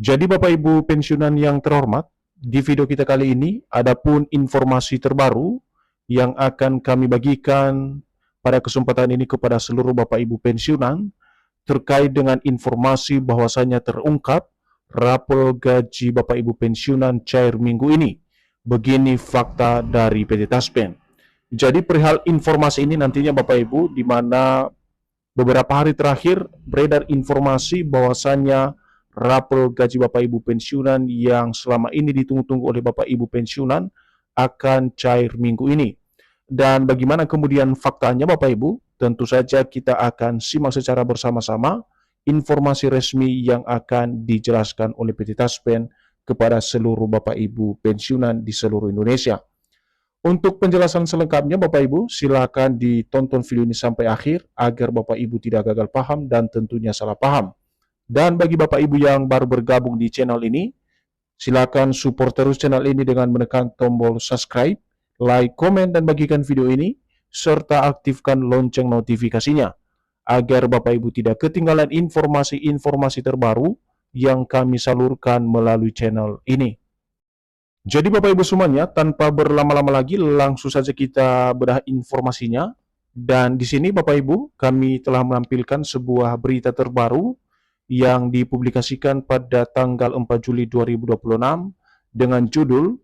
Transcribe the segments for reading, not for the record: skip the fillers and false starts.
Jadi Bapak Ibu pensiunan yang terhormat, di video kita kali ini adapun informasi terbaru yang akan kami bagikan pada kesempatan ini kepada seluruh Bapak Ibu pensiunan terkait dengan informasi bahwasanya terungkap rapor gaji Bapak Ibu pensiunan cair minggu ini. Begini fakta dari PT Taspen. Jadi perihal informasi ini nantinya Bapak Ibu, di mana beberapa hari terakhir beredar informasi bahwasanya rapor gaji Bapak Ibu pensiunan yang selama ini ditunggu-tunggu oleh Bapak Ibu pensiunan akan cair minggu ini. Dan bagaimana kemudian faktanya Bapak Ibu? Tentu saja kita akan simak secara bersama-sama informasi resmi yang akan dijelaskan oleh PT Taspen kepada seluruh Bapak Ibu pensiunan di seluruh Indonesia. Untuk penjelasan selengkapnya Bapak Ibu, silakan ditonton video ini sampai akhir agar Bapak Ibu tidak gagal paham dan tentunya salah paham. Dan bagi Bapak Ibu yang baru bergabung di channel ini, silakan support terus channel ini dengan menekan tombol subscribe, like, komen, dan bagikan video ini, serta aktifkan lonceng notifikasinya, agar Bapak Ibu tidak ketinggalan informasi-informasi terbaru yang kami salurkan melalui channel ini. Jadi Bapak Ibu semuanya, tanpa berlama-lama lagi, langsung saja kita bedah informasinya. Dan di sini Bapak Ibu, kami telah menampilkan sebuah berita terbaru yang dipublikasikan pada tanggal 4 Juli 2026 dengan judul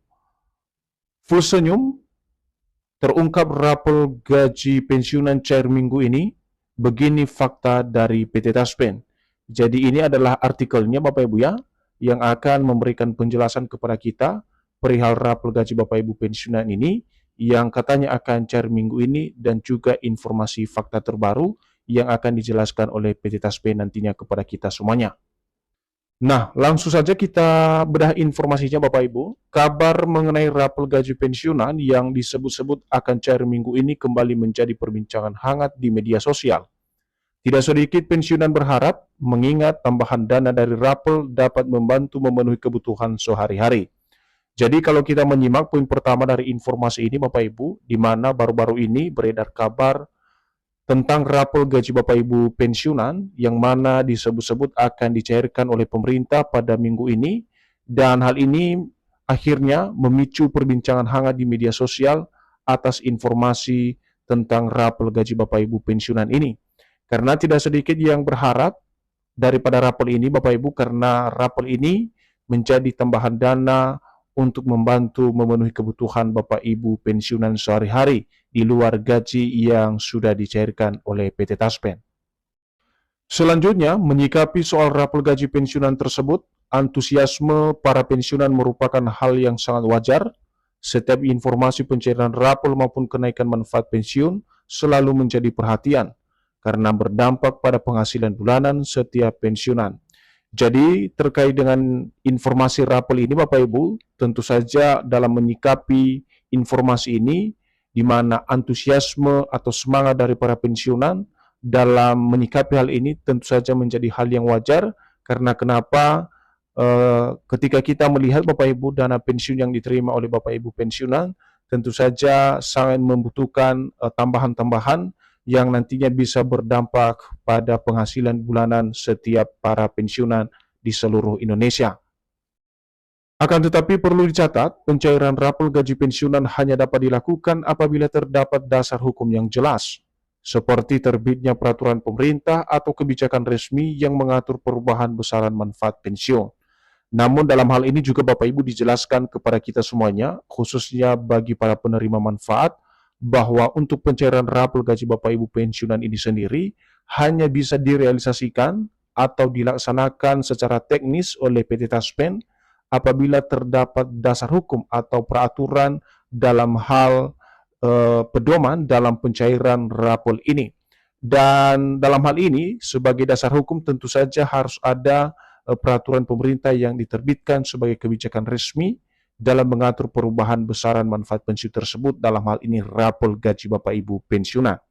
Full Senyum, terungkap rapor gaji pensiunan cair minggu ini, begini fakta dari PT Taspen. Jadi ini adalah artikelnya Bapak Ibu ya, yang akan memberikan penjelasan kepada kita perihal rapor gaji Bapak Ibu pensiunan ini yang katanya akan cair minggu ini, dan juga informasi fakta terbaru yang akan dijelaskan oleh PT Taspen nantinya kepada kita semuanya. Nah, langsung saja kita bedah informasinya Bapak Ibu. Kabar mengenai rapor gaji pensiunan yang disebut-sebut akan cair minggu ini kembali menjadi perbincangan hangat di media sosial. Tidak sedikit pensiunan berharap mengingat tambahan dana dari rapor dapat membantu memenuhi kebutuhan sehari-hari. Jadi kalau kita menyimak poin pertama dari informasi ini Bapak Ibu, di mana baru-baru ini beredar kabar tentang rapor gaji Bapak Ibu pensiunan yang mana disebut-sebut akan dicairkan oleh pemerintah pada minggu ini, dan hal ini akhirnya memicu perbincangan hangat di media sosial atas informasi tentang rapor gaji Bapak Ibu pensiunan ini. Karena tidak sedikit yang berharap daripada rapor ini Bapak Ibu, karena rapor ini menjadi tambahan dana untuk membantu memenuhi kebutuhan Bapak Ibu pensiunan sehari-hari di luar gaji yang sudah dicairkan oleh PT Taspen. Selanjutnya, menyikapi soal rapor gaji pensiunan tersebut, antusiasme para pensiunan merupakan hal yang sangat wajar. Setiap informasi pencairan rapor maupun kenaikan manfaat pensiun selalu menjadi perhatian, karena berdampak pada penghasilan bulanan setiap pensiunan. Jadi terkait dengan informasi rapor ini Bapak Ibu, tentu saja dalam menyikapi informasi ini, di mana antusiasme atau semangat dari para pensiunan dalam menyikapi hal ini tentu saja menjadi hal yang wajar. Karena kenapa? Ketika kita melihat Bapak Ibu dana pensiun yang diterima oleh Bapak Ibu pensiunan, tentu saja sangat membutuhkan tambahan-tambahan yang nantinya bisa berdampak pada penghasilan bulanan setiap para pensiunan di seluruh Indonesia. Akan tetapi perlu dicatat, pencairan rapor gaji pensiunan hanya dapat dilakukan apabila terdapat dasar hukum yang jelas, seperti terbitnya peraturan pemerintah atau kebijakan resmi yang mengatur perubahan besaran manfaat pensiun. Namun dalam hal ini juga Bapak Ibu dijelaskan kepada kita semuanya, khususnya bagi para penerima manfaat, bahwa untuk pencairan rapor gaji Bapak Ibu pensiunan ini sendiri hanya bisa direalisasikan atau dilaksanakan secara teknis oleh PT Taspen apabila terdapat dasar hukum atau peraturan dalam hal pedoman dalam pencairan rapor ini. Dan dalam hal ini sebagai dasar hukum tentu saja harus ada peraturan pemerintah yang diterbitkan sebagai kebijakan resmi dalam mengatur perubahan besaran manfaat pensiun tersebut, dalam hal ini rapor gaji Bapak Ibu pensiunan.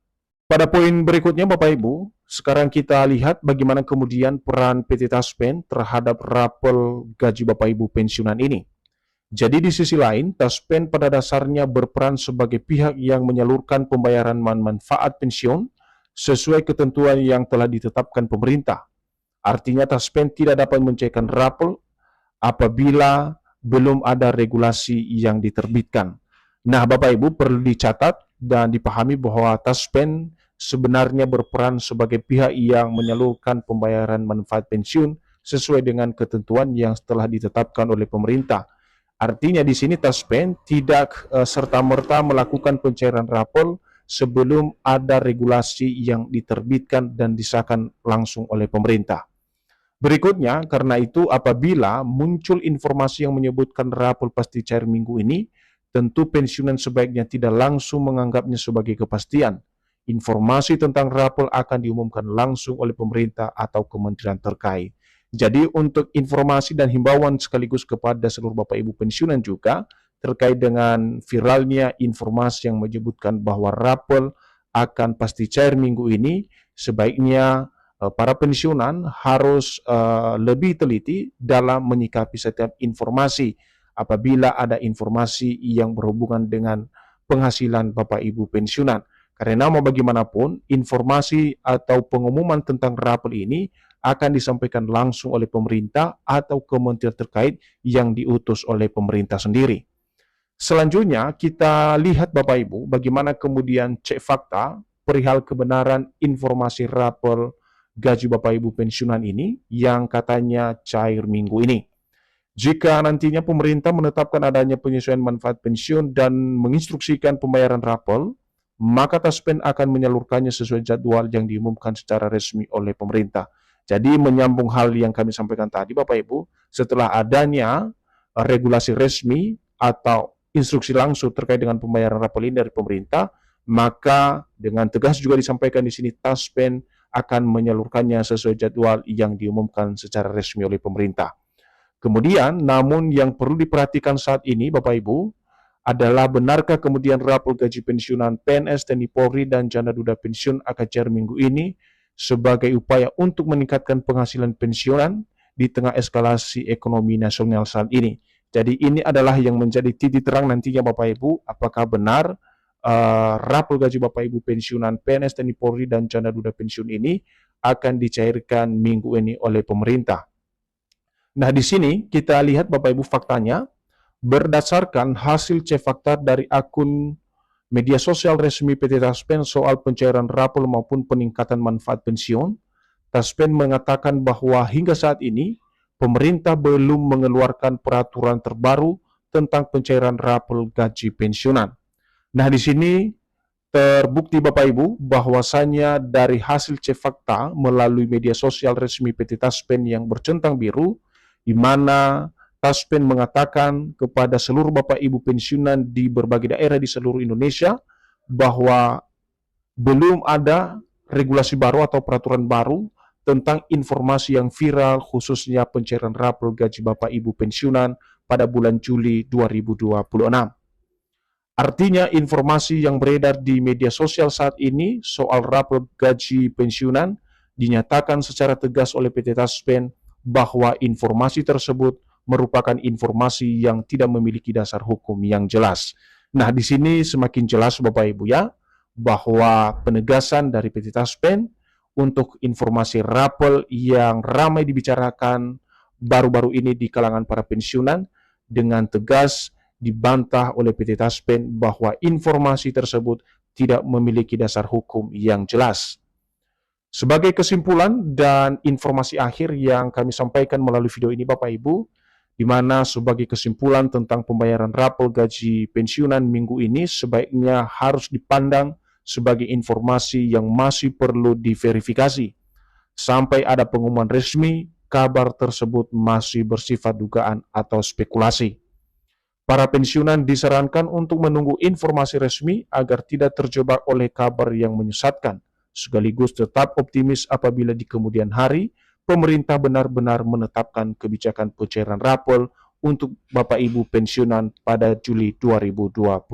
Pada poin berikutnya Bapak Ibu, sekarang kita lihat bagaimana kemudian peran PT Taspen terhadap rapor gaji Bapak Ibu pensiunan ini. Jadi di sisi lain, Taspen pada dasarnya berperan sebagai pihak yang menyalurkan pembayaran manfaat pensiun sesuai ketentuan yang telah ditetapkan pemerintah. Artinya Taspen tidak dapat mencairkan rapor apabila belum ada regulasi yang diterbitkan. Nah, Bapak Ibu perlu dicatat dan dipahami bahwa Taspen sebenarnya berperan sebagai pihak yang menyalurkan pembayaran manfaat pensiun sesuai dengan ketentuan yang telah ditetapkan oleh pemerintah. Artinya di sini Taspen tidak serta-merta melakukan pencairan rapor sebelum ada regulasi yang diterbitkan dan disahkan langsung oleh pemerintah. Berikutnya, karena itu apabila muncul informasi yang menyebutkan rapor pasti cair minggu ini, tentu pensiunan sebaiknya tidak langsung menganggapnya sebagai kepastian. Informasi tentang rapor akan diumumkan langsung oleh pemerintah atau kementerian terkait. Jadi untuk informasi dan himbauan sekaligus kepada seluruh Bapak Ibu pensiunan juga terkait dengan viralnya informasi yang menyebutkan bahwa rapor akan pasti cair minggu ini, sebaiknya para pensiunan harus lebih teliti dalam menyikapi setiap informasi apabila ada informasi yang berhubungan dengan penghasilan Bapak Ibu pensiunan. Karena mau bagaimanapun, informasi atau pengumuman tentang rapor ini akan disampaikan langsung oleh pemerintah atau kementerian terkait yang diutus oleh pemerintah sendiri. Selanjutnya, kita lihat Bapak Ibu bagaimana kemudian cek fakta perihal kebenaran informasi rapor gaji Bapak Ibu pensiunan ini yang katanya cair minggu ini. Jika nantinya pemerintah menetapkan adanya penyesuaian manfaat pensiun dan menginstruksikan pembayaran rapor, maka Taspen akan menyalurkannya sesuai jadwal yang diumumkan secara resmi oleh pemerintah. Jadi menyambung hal yang kami sampaikan tadi Bapak Ibu, setelah adanya regulasi resmi atau instruksi langsung terkait dengan pembayaran rapor ini dari pemerintah, maka dengan tegas juga disampaikan di sini Taspen akan menyalurkannya sesuai jadwal yang diumumkan secara resmi oleh pemerintah. Kemudian, namun yang perlu diperhatikan saat ini, Bapak Ibu, adalah benarkah kemudian rapor gaji pensiunan PNS, TNI Polri, dan janda duda pensiun akan cair minggu ini sebagai upaya untuk meningkatkan penghasilan pensiunan di tengah eskalasi ekonomi nasional saat ini. Jadi ini adalah yang menjadi titik terang nantinya Bapak Ibu, apakah benar rapor gaji Bapak Ibu pensiunan PNS, TNI Polri, dan janda duda pensiun ini akan dicairkan minggu ini oleh pemerintah. Nah, di sini kita lihat Bapak Ibu faktanya, berdasarkan hasil cek fakta dari akun media sosial resmi PT Taspen soal pencairan rapor maupun peningkatan manfaat pensiun, Taspen mengatakan bahwa hingga saat ini, pemerintah belum mengeluarkan peraturan terbaru tentang pencairan rapor gaji pensiunan. Nah, di sini terbukti Bapak Ibu bahwasannya dari hasil cek fakta melalui media sosial resmi PT Taspen yang bercentang biru, di mana Taspen mengatakan kepada seluruh Bapak Ibu pensiunan di berbagai daerah di seluruh Indonesia bahwa belum ada regulasi baru atau peraturan baru tentang informasi yang viral khususnya pencairan rapor gaji Bapak Ibu pensiunan pada bulan Juli 2026. Artinya informasi yang beredar di media sosial saat ini soal rapor gaji pensiunan dinyatakan secara tegas oleh PT Taspen bahwa informasi tersebut merupakan informasi yang tidak memiliki dasar hukum yang jelas. Nah, di sini semakin jelas Bapak Ibu ya, bahwa penegasan dari PT Taspen untuk informasi rapor yang ramai dibicarakan baru-baru ini di kalangan para pensiunan dengan tegas dibantah oleh PT Taspen bahwa informasi tersebut tidak memiliki dasar hukum yang jelas. Sebagai kesimpulan dan informasi akhir yang kami sampaikan melalui video ini Bapak Ibu, di mana sebagai kesimpulan tentang pembayaran rapor gaji pensiunan minggu ini sebaiknya harus dipandang sebagai informasi yang masih perlu diverifikasi. Sampai ada pengumuman resmi, kabar tersebut masih bersifat dugaan atau spekulasi. Para pensiunan disarankan untuk menunggu informasi resmi agar tidak terjebak oleh kabar yang menyesatkan, sekaligus tetap optimis apabila di kemudian hari pemerintah benar-benar menetapkan kebijakan pencairan rapor untuk Bapak Ibu pensiunan pada Juli 2026.